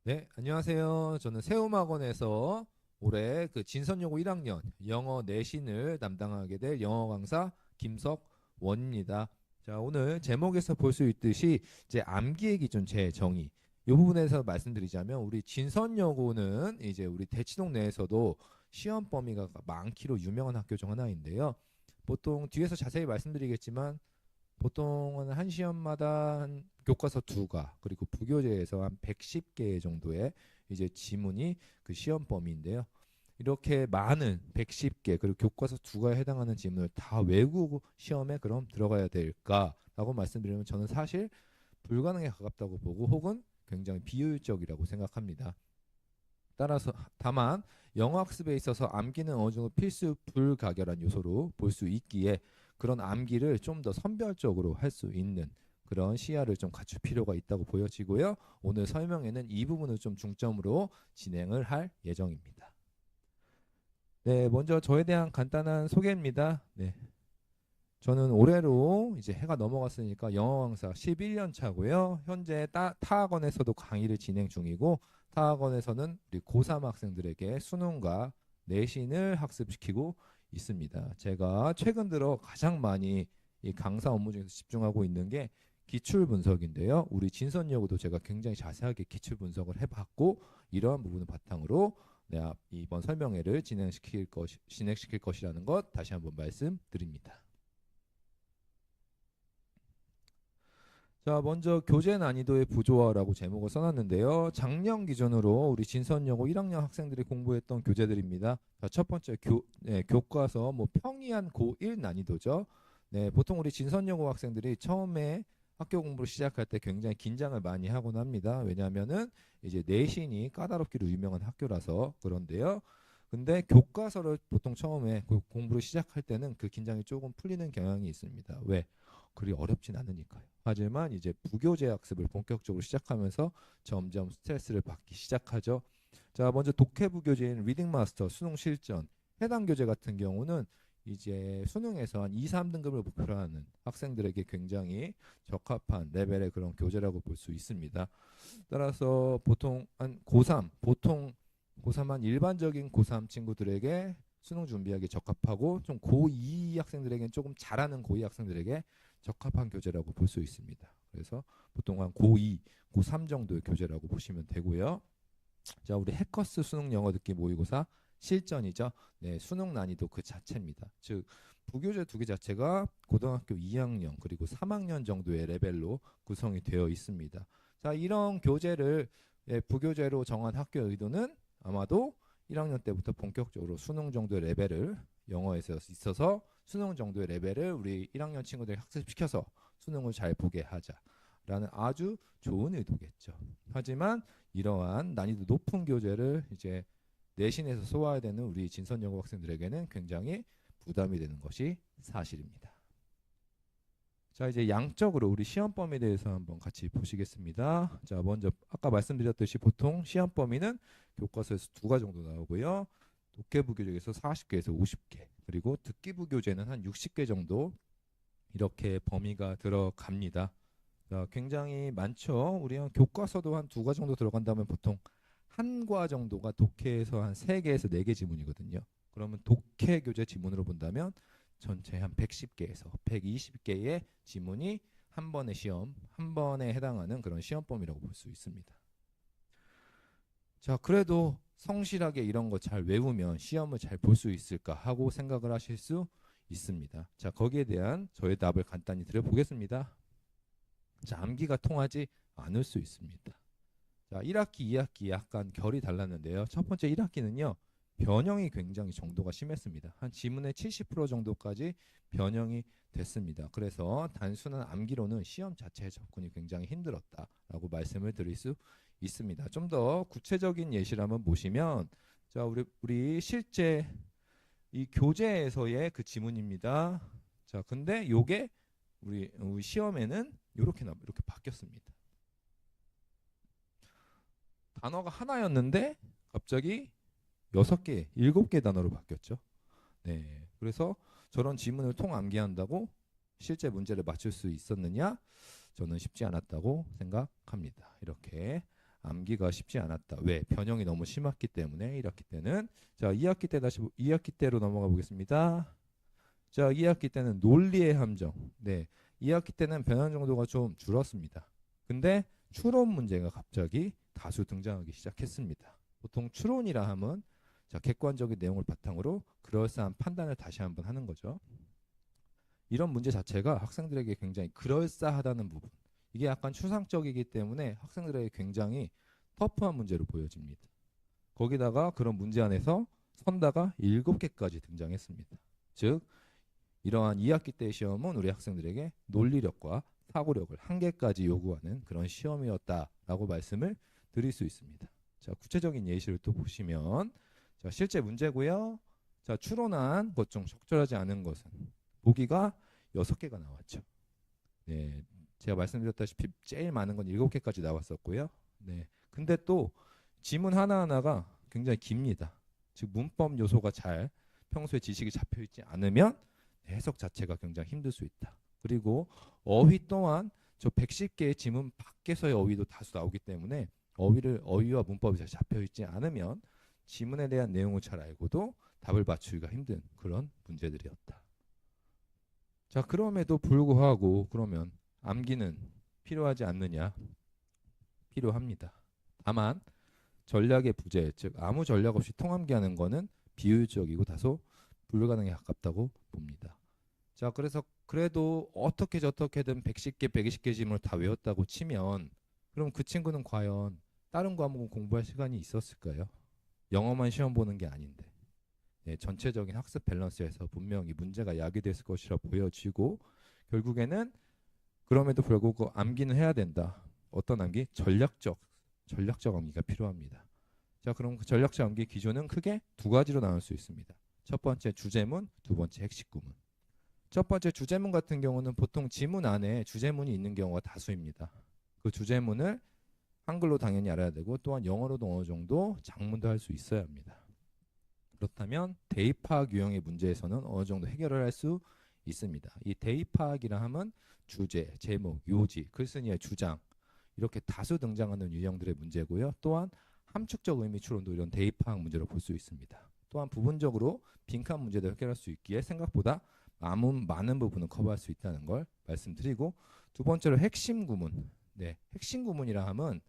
네, 안녕하세요. 저는 세움학원에서 올해 그 진선여고 1학년 영어 내신을 담당하게 될 영어 강사 김석원입니다. 자, 오늘 제목에서 볼 수 있듯이 이제 암기의 기준 재정의 이 부분에서 말씀드리자면 우리 진선여고는 이제 우리 대치동 내에서도 시험 범위가 많기로 유명한 학교 중 하나인데요. 보통 뒤에서 자세히 말씀드리겠지만 보통은 한 시험마다 한 교과서 2과 그리고 부교재에서 한 110개 정도의 이제 지문이 그 시험 범위인데요. 이렇게 많은 110개 그리고 교과서 2과에 해당하는 지문을 다 외우고 시험에 그럼 들어가야 될까라고 말씀드리면 저는 사실 불가능에 가깝다고 보고 혹은 굉장히 비효율적이라고 생각합니다. 따라서 다만 영어 학습에 있어서 암기는 어느 정도 필수 불가결한 요소로 볼 수 있기에 그런 암기를 좀 더 선별적으로 할 수 있는 그런 시야를 좀 갖출 필요가 있다고 보여지고요. 오늘 설명에는 이 부분을 좀 중점으로 진행을 할 예정입니다. 네, 먼저 저에 대한 간단한 소개입니다. 네, 저는 올해로 이제 해가 넘어갔으니까 영어 강사 11년 차고요. 현재 타 학원에서도 강의를 진행 중이고 타 학원에서는 우리 고3 학생들에게 수능과 내신을 학습시키고 있습니다. 제가 최근 들어 가장 많이 이 강사 업무 중에서 집중하고 있는 게 기출 분석인데요. 우리 진선여고도 제가 굉장히 자세하게 기출 분석을 해봤고 이러한 부분을 바탕으로 내가 이번 설명회를 진행시킬 것이라는 것 다시 한번 말씀드립니다. 자, 먼저 교재 난이도의 부조화라고 제목을 써놨는데요. 작년 기준으로 우리 진선여고 1학년 학생들이 공부했던 교재들입니다. 자, 첫 번째 교과서 뭐 평이한 고1 난이도죠. 네, 보통 우리 진선여고 학생들이 처음에 학교 공부를 시작할 때 굉장히 긴장을 많이 하곤 합니다. 왜냐하면은 이제 내신이 까다롭기로 유명한 학교라서 그런데요. 근데 교과서를 보통 처음에 공부를 시작할 때는 그 긴장이 조금 풀리는 경향이 있습니다. 왜? 그리 어렵진 않으니까요. 하지만 이제 부교재 학습을 본격적으로 시작하면서 점점 스트레스를 받기 시작하죠. 자, 먼저 독해부 교재인 리딩 마스터 수능 실전 해당 교재 같은 경우는 이제 수능에서 한 2, 3등급을 목표로 하는 학생들에게 굉장히 적합한 레벨의 그런 교재라고 볼 수 있습니다. 따라서 보통 한 고3, 보통 고3 한 일반적인 고3 친구들에게 수능 준비하기 적합하고 좀 고2 학생들에게는 조금 잘하는 고2 학생들에게 적합한 교재라고 볼 수 있습니다. 그래서 보통 한 고2, 고3 정도의 교재라고 보시면 되고요. 자, 우리 해커스 수능 영어 듣기 모의고사 실전이죠. 네, 수능 난이도 그 자체입니다. 즉 부교재 2개 자체가 고등학교 2학년 그리고 3학년 정도의 레벨로 구성이 되어 있습니다. 자, 이런 교재를 부교재로 정한 학교 의도는 아마도 1학년 때부터 본격적으로 수능 정도의 레벨을 영어에서 있어서 수능 정도의 레벨을 우리 1학년 친구들이 학습시켜서 수능을 잘 보게 하자라는 아주 좋은 의도겠죠. 하지만 이러한 난이도 높은 교재를 이제 내신에서 소화해야 되는 우리 진선여고 학생들에게는 굉장히 부담이 되는 것이 사실입니다. 자, 이제 양적으로 우리 시험 범위에 대해서 한번 같이 보시겠습니다. 자, 먼저 아까 말씀드렸듯이 보통 시험 범위는 교과서에서 2가 정도 나오고요. 독해부 교재에서 40개에서 50개, 그리고 듣기부 교재는 한 60개 정도 이렇게 범위가 들어갑니다. 자, 굉장히 많죠. 우리 한 교과서도 한 2과 정도 들어간다면 보통 한 과 정도가 독해에서 한 3개에서 4개 지문이거든요. 그러면 독해 교재 지문으로 본다면 전체 한 110개에서 120개의 지문이 한 번의 시험, 한 번에 해당하는 그런 시험 범위라고 볼 수 있습니다. 자, 그래도 성실하게 이런 거 잘 외우면 시험을 잘 볼 수 있을까 하고 생각을 하실 수 있습니다. 자, 거기에 대한 저의 답을 간단히 드려보겠습니다. 자, 암기가 통하지 않을 수 있습니다. 자, 1학기, 2학기 약간 결이 달랐는데요. 첫 번째 1학기는요. 변형이 굉장히 정도가 심했습니다. 한 지문의 70% 정도까지 변형이 됐습니다. 그래서 단순한 암기로는 시험 자체의 접근이 굉장히 힘들었다라고 말씀을 드릴 수 있습니다. 좀 더 구체적인 예시를 한번 보시면 자, 우리 실제 이 교재에서의 그 지문입니다. 자, 근데 요게 우리 시험에는 이렇게 바뀌었습니다. 단어가 하나였는데 갑자기 6개, 7개 단어로 바뀌었죠. 네. 그래서 저런 지문을 통암기한다고 실제 문제를 맞출 수 있었느냐? 저는 쉽지 않았다고 생각합니다. 이렇게 암기가 쉽지 않았다. 왜? 변형이 너무 심했기 때문에 1학기 때는. 자, 2학기 때 다시 2학기 때로 넘어가 보겠습니다. 자, 2학기 때는 논리의 함정. 네. 2학기 때는 변형 정도가 좀 줄었습니다. 근데 추론 문제가 갑자기 다수 등장하기 시작했습니다. 보통 추론이라 함은 자, 객관적인 내용을 바탕으로 그럴싸한 판단을 다시 한번 하는 거죠. 이런 문제 자체가 학생들에게 굉장히 그럴싸하다는 부분. 이게 약간 추상적이기 때문에 학생들에게 굉장히 터프한 문제로 보여집니다. 거기다가 그런 문제 안에서 선다가 7개까지 등장했습니다. 즉 이러한 2학기 때 시험은 우리 학생들에게 논리력과 사고력을 1개까지 요구하는 그런 시험이었다라고 말씀을 드릴 수 있습니다. 자, 구체적인 예시를 또 보시면 자, 실제 문제고요. 자, 추론한 것 중 적절하지 않은 것은 보기가 6개가 나왔죠. 네, 제가 말씀드렸다시피 제일 많은 건 7개까지 나왔었고요. 네, 근데 또 지문 하나하나가 굉장히 깁니다. 즉 문법 요소가 잘 평소에 지식이 잡혀 있지 않으면 해석 자체가 굉장히 힘들 수 있다. 그리고 어휘 또한 저 110개의 지문 밖에서의 어휘도 다수 나오기 때문에 어휘와 문법이 잘 잡혀 있지 않으면 지문에 대한 내용을 잘 알고도 답을 맞추기가 힘든 그런 문제들이었다. 자, 그럼에도 불구하고 그러면 암기는 필요하지 않느냐? 필요합니다. 다만 전략의 부재, 즉 아무 전략 없이 통암기하는 거는 비효율적이고 다소 불가능에 가깝다고 봅니다. 자, 그래서 그래도 어떻게 저떻게든 110개, 120개 지문을 다 외웠다고 치면 그럼 그 친구는 과연 다른 과목은 공부할 시간이 있었을까요? 영어만 시험 보는 게 아닌데. 네, 전체적인 학습 밸런스에서 분명히 문제가 야기됐을 것이라 보여지고 결국에는 그럼에도 불구하고 암기는 해야 된다. 어떤 암기? 전략적 암기가 필요합니다. 자, 그럼 그 전략적 암기 기조는 크게 두 가지로 나눌 수 있습니다. 첫 번째 주제문, 두 번째 핵식구문. 첫 번째 주제문 같은 경우는 보통 지문 안에 주제문이 있는 경우가 다수입니다. 그 주제문을 한글로 당연히 알아야 되고 또한 영어로도 어느 정도 작문도 할 수 있어야 합니다. 그렇다면 대입 파악 유형의 문제에서는 어느 정도 해결을 할 수 있습니다. 이 대입 파악이라 함은 주제, 제목, 요지, 글쓴이의 주장 이렇게 다수 등장하는 유형들의 문제고요. 또한 함축적 의미 추론도 이런 대입 파악 문제로 볼 수 있습니다. 또한 부분적으로 빈칸 문제도 해결할 수 있기에 생각보다 많은 부분을 커버할 수 있다는 걸 말씀드리고 두 번째로 핵심 구문. 네, 핵심 구문이라 함은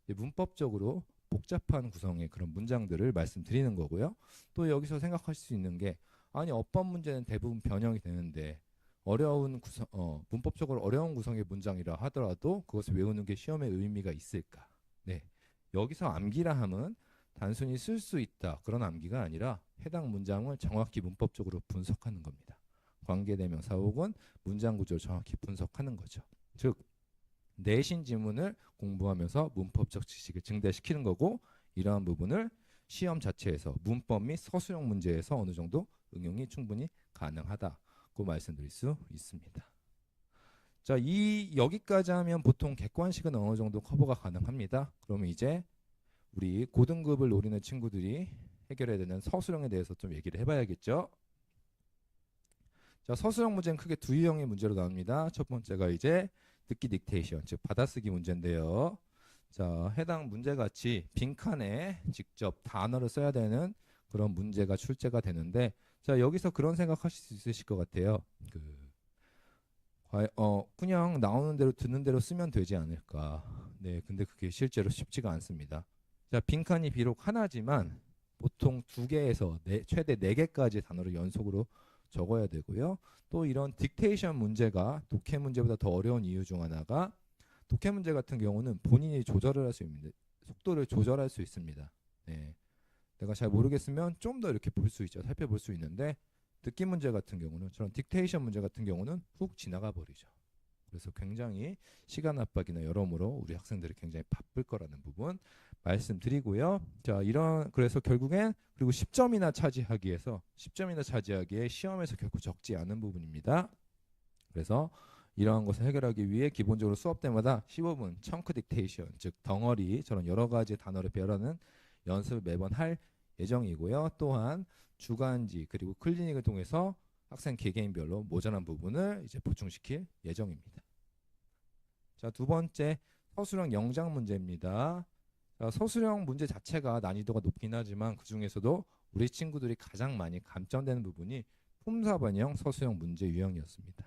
문법적으로 복잡한 구성의 그런 문장들을 말씀드리는 거고요. 또 여기서 생각할 수 있는 게 아니 어법 문제는 대부분 변형이 되는데 문법적으로 어려운 구성의 문장이라 하더라도 그것을 외우는 게 시험에 의미가 있을까? 네, 여기서 암기라 함은 단순히 쓸 수 있다 그런 암기가 아니라 해당 문장을 정확히 문법적으로 분석하는 겁니다. 관계대명사 혹은 문장 구조를 정확히 분석하는 거죠. 즉 내신 지문을 공부하면서 문법적 지식을 증대시키는 거고 이러한 부분을 시험 자체에서 문법 및 서술형 문제에서 어느 정도 응용이 충분히 가능하다고 말씀드릴 수 있습니다. 자, 여기까지 하면 보통 객관식은 어느 정도 커버가 가능합니다. 그러면 이제 우리 고등급을 노리는 친구들이 해결해야 되는 서술형에 대해서 좀 얘기를 해봐야겠죠. 자, 서술형 문제는 크게 두 유형의 문제로 나옵니다. 첫 번째가 이제 듣기 딕테이션, 즉 받아쓰기 문제인데요. 자, 해당 문제같이 빈칸에 직접 단어를 써야 되는 그런 문제가 출제가 되는데 자, 여기서 그런 생각하실 수 있으실 것 같아요. 그냥 나오는 대로 듣는 대로 쓰면 되지 않을까. 네, 근데 그게 실제로 쉽지가 않습니다. 자, 빈칸이 비록 하나지만 보통 2개에서 최대 4개까지 단어를 연속으로 적어야 되고요. 또 이런 딕테이션 문제가 독해 문제보다 더 어려운 이유 중 하나가 독해 문제 같은 경우는 본인이 조절을 할 수 있는데 속도를 조절할 수 있습니다. 네. 내가 잘 모르겠으면 좀 더 이렇게 볼 수 있죠. 살펴볼 수 있는데 듣기 문제 같은 경우는 저런 딕테이션 문제 같은 경우는 훅 지나가 버리죠. 그래서 굉장히 시간 압박이나 여러모로 우리 학생들이 굉장히 바쁠 거라는 부분 말씀드리고요. 자, 그래서 결국엔 그리고 10점이나 차지하기에 시험에서 결코 적지 않은 부분입니다. 그래서 이러한 것을 해결하기 위해 기본적으로 수업 때마다 15분 청크 딕테이션, 즉 덩어리 저런 여러 가지 단어를 배열하는 연습을 매번 할 예정이고요. 또한 주간지 그리고 클리닉을 통해서 학생 개개인별로 모자란 부분을 이제 보충시킬 예정입니다. 자, 두 번째 서술형 영작 문제입니다. 자, 서술형 문제 자체가 난이도가 높긴 하지만 그 중에서도 우리 친구들이 가장 많이 감점되는 부분이 품사 변형 서술형 문제 유형이었습니다.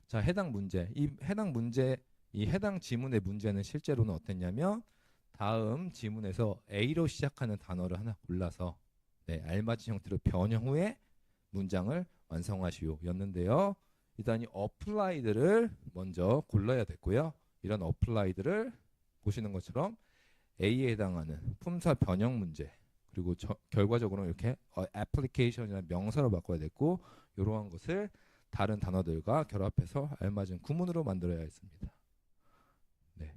자, 해당 문제, 이 해당 지문의 문제는 실제로는 어땠냐면 다음 지문에서 A로 시작하는 단어를 하나 골라서 알맞은 형태로 변형 후에 문장을 완성하시오 였는데요. 일단 이 어플라이드를 먼저 골라야 됐고요. 이런 어플라이드를 보시는 것처럼 A에 해당하는 품사 변형 문제, 그리고 결과적으로 이렇게 애플리케이션이나 명사로 바꿔야 됐고, 이러한 것을 다른 단어들과 결합해서 알맞은 구문으로 만들어야 했습니다. 네,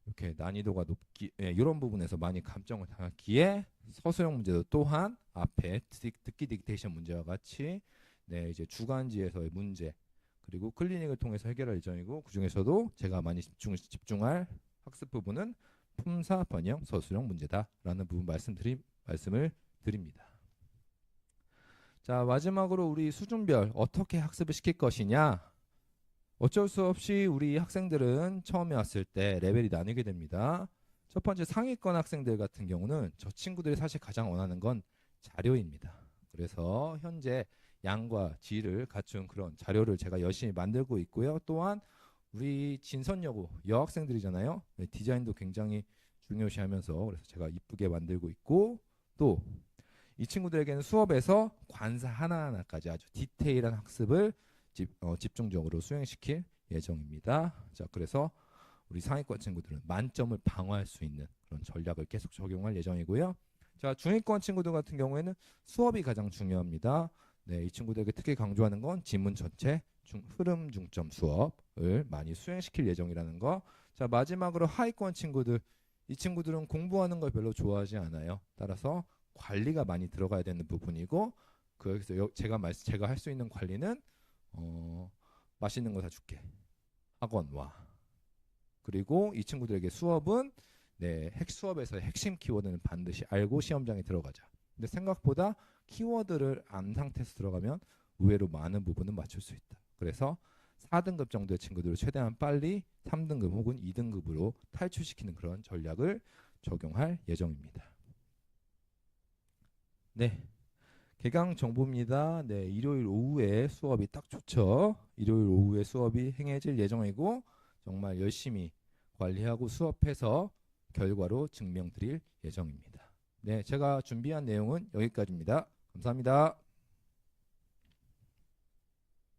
이렇게 난이도가 높기, 이런 부분에서 많이 감점을 당했기에 서술형 문제도 또한 앞에 듣기 딕테이션 문제와 같이 이제 주간지에서의 문제, 그리고 클리닉을 통해서 해결할 예정이고, 그 중에서도 제가 많이 집중할 학습 부분은 품사 변형 서술형 문제다라는 부분 말씀을 드립니다. 자, 마지막으로 우리 수준별 어떻게 학습을 시킬 것이냐. 어쩔 수 없이 우리 학생들은 처음에 왔을 때 레벨이 나뉘게 됩니다. 첫 번째 상위권 학생들 같은 경우는 저 친구들이 사실 가장 원하는 건 자료입니다. 그래서 현재 양과 질을 갖춘 그런 자료를 제가 열심히 만들고 있고요. 또한 우리 진선여고 여학생들이잖아요. 디자인도 굉장히 중요시하면서 그래서 제가 이쁘게 만들고 있고, 또 이 친구들에게는 수업에서 관사 하나하나까지 아주 디테일한 학습을 집중적으로 수행시킬 예정입니다. 자, 그래서 우리 상위권 친구들은 만점을 방어할 수 있는 그런 전략을 계속 적용할 예정이고요. 자, 중위권 친구들 같은 경우에는 수업이 가장 중요합니다. 이 친구들에게 특히 강조하는 건 지문 전체 흐름 중점 수업을 많이 수행시킬 예정이라는 거. 자, 마지막으로 하위권 친구들, 이 친구들은 공부하는 걸 별로 좋아하지 않아요. 따라서 관리가 많이 들어가야 되는 부분이고, 그래서 제가 할 수 있는 관리는 맛있는 거 사줄게, 학원 와. 그리고 이 친구들에게 수업은 수업에서의 핵심 키워드는 반드시 알고 시험장에 들어가자. 근데 생각보다 키워드를 안 상태에서 들어가면 의외로 많은 부분은 맞출 수 있다. 그래서 4등급 정도의 친구들을 최대한 빨리 3등급 혹은 2등급으로 탈출시키는 그런 전략을 적용할 예정입니다. 네, 개강 정보입니다. 일요일 오후에 수업이 딱 좋죠. 일요일 오후에 수업이 행해질 예정이고, 정말 열심히 관리하고 수업해서 결과로 증명드릴 예정입니다. 제가 준비한 내용은 여기까지입니다. 감사합니다.